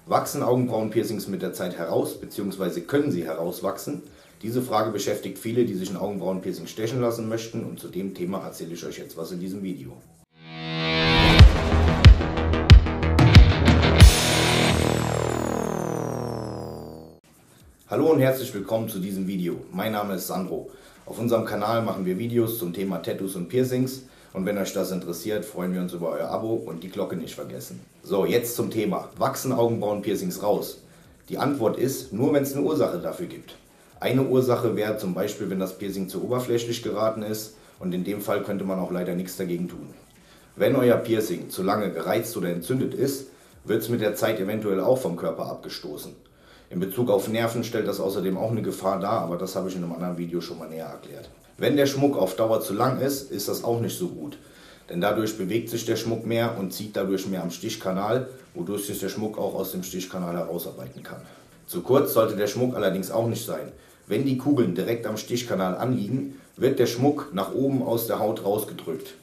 Wachsen Augenbrauenpiercings mit der Zeit heraus, bzw. können sie herauswachsen? Diese Frage beschäftigt viele, die sich ein Augenbrauenpiercing stechen lassen möchten, und zu dem Thema erzähle ich euch jetzt was in diesem Video. Hallo und herzlich willkommen zu diesem Video. Mein Name ist Sandro. Auf unserem Kanal machen wir Videos zum Thema Tattoos und Piercings. Und wenn euch das interessiert, freuen wir uns über euer Abo und die Glocke nicht vergessen. So, jetzt zum Thema. Wachsen Augenbrauenpiercings raus? Die Antwort ist, nur wenn es eine Ursache dafür gibt. Eine Ursache wäre zum Beispiel, wenn das Piercing zu oberflächlich geraten ist, und in dem Fall könnte man auch leider nichts dagegen tun. Wenn euer Piercing zu lange gereizt oder entzündet ist, wird es mit der Zeit eventuell auch vom Körper abgestoßen. In Bezug auf Nerven stellt das außerdem auch eine Gefahr dar, aber das habe ich in einem anderen Video schon mal näher erklärt. Wenn der Schmuck auf Dauer zu lang ist, ist das auch nicht so gut, denn dadurch bewegt sich der Schmuck mehr und zieht dadurch mehr am Stichkanal, wodurch sich der Schmuck auch aus dem Stichkanal herausarbeiten kann. Zu kurz sollte der Schmuck allerdings auch nicht sein. Wenn die Kugeln direkt am Stichkanal anliegen, wird der Schmuck nach oben aus der Haut rausgedrückt.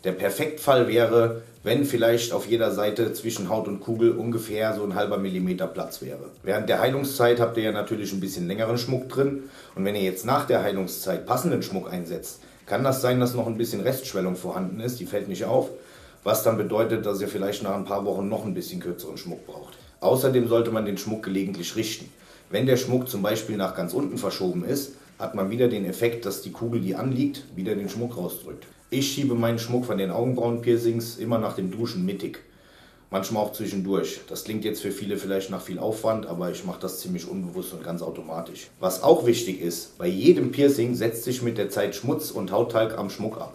Der Perfektfall wäre, wenn vielleicht auf jeder Seite zwischen Haut und Kugel ungefähr so ein halber Millimeter Platz wäre. Während der Heilungszeit habt ihr ja natürlich ein bisschen längeren Schmuck drin, und wenn ihr jetzt nach der Heilungszeit passenden Schmuck einsetzt, kann das sein, dass noch ein bisschen Restschwellung vorhanden ist, die fällt nicht auf, was dann bedeutet, dass ihr vielleicht nach ein paar Wochen noch ein bisschen kürzeren Schmuck braucht. Außerdem sollte man den Schmuck gelegentlich richten. Wenn der Schmuck zum Beispiel nach ganz unten verschoben ist, hat man wieder den Effekt, dass die Kugel, die anliegt, wieder den Schmuck rausdrückt. Ich schiebe meinen Schmuck von den Augenbrauenpiercings immer nach dem Duschen mittig. Manchmal auch zwischendurch. Das klingt jetzt für viele vielleicht nach viel Aufwand, aber ich mache das ziemlich unbewusst und ganz automatisch. Was auch wichtig ist, bei jedem Piercing setzt sich mit der Zeit Schmutz und Hauttalg am Schmuck ab.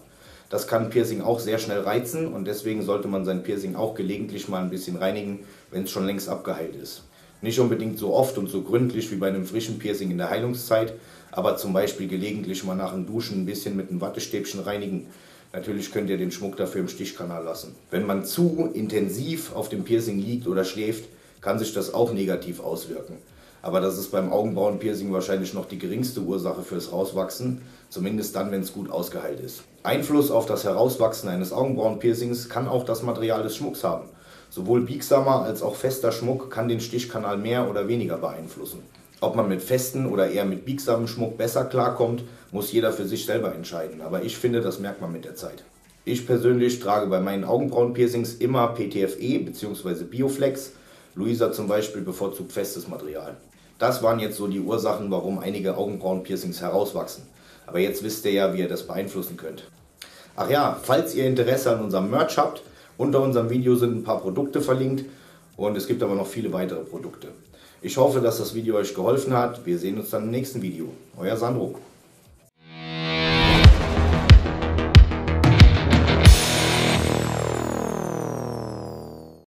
Das kann ein Piercing auch sehr schnell reizen, und deswegen sollte man sein Piercing auch gelegentlich mal ein bisschen reinigen, wenn es schon längst abgeheilt ist. Nicht unbedingt so oft und so gründlich wie bei einem frischen Piercing in der Heilungszeit, aber zum Beispiel gelegentlich mal nach dem Duschen ein bisschen mit einem Wattestäbchen reinigen. Natürlich könnt ihr den Schmuck dafür im Stichkanal lassen. Wenn man zu intensiv auf dem Piercing liegt oder schläft, kann sich das auch negativ auswirken. Aber das ist beim Augenbrauenpiercing wahrscheinlich noch die geringste Ursache fürs Rauswachsen, zumindest dann, wenn es gut ausgeheilt ist. Einfluss auf das Herauswachsen eines Augenbrauenpiercings kann auch das Material des Schmucks haben. Sowohl biegsamer als auch fester Schmuck kann den Stichkanal mehr oder weniger beeinflussen. Ob man mit festem oder eher mit biegsamem Schmuck besser klarkommt, muss jeder für sich selber entscheiden. Aber ich finde, das merkt man mit der Zeit. Ich persönlich trage bei meinen Augenbrauenpiercings immer PTFE bzw. Bioflex. Luisa zum Beispiel bevorzugt festes Material. Das waren jetzt so die Ursachen, warum einige Augenbrauenpiercings herauswachsen. Aber jetzt wisst ihr ja, wie ihr das beeinflussen könnt. Ach ja, falls ihr Interesse an unserem Merch habt, unter unserem Video sind ein paar Produkte verlinkt, und es gibt aber noch viele weitere Produkte. Ich hoffe, dass das Video euch geholfen hat. Wir sehen uns dann im nächsten Video. Euer Sandro.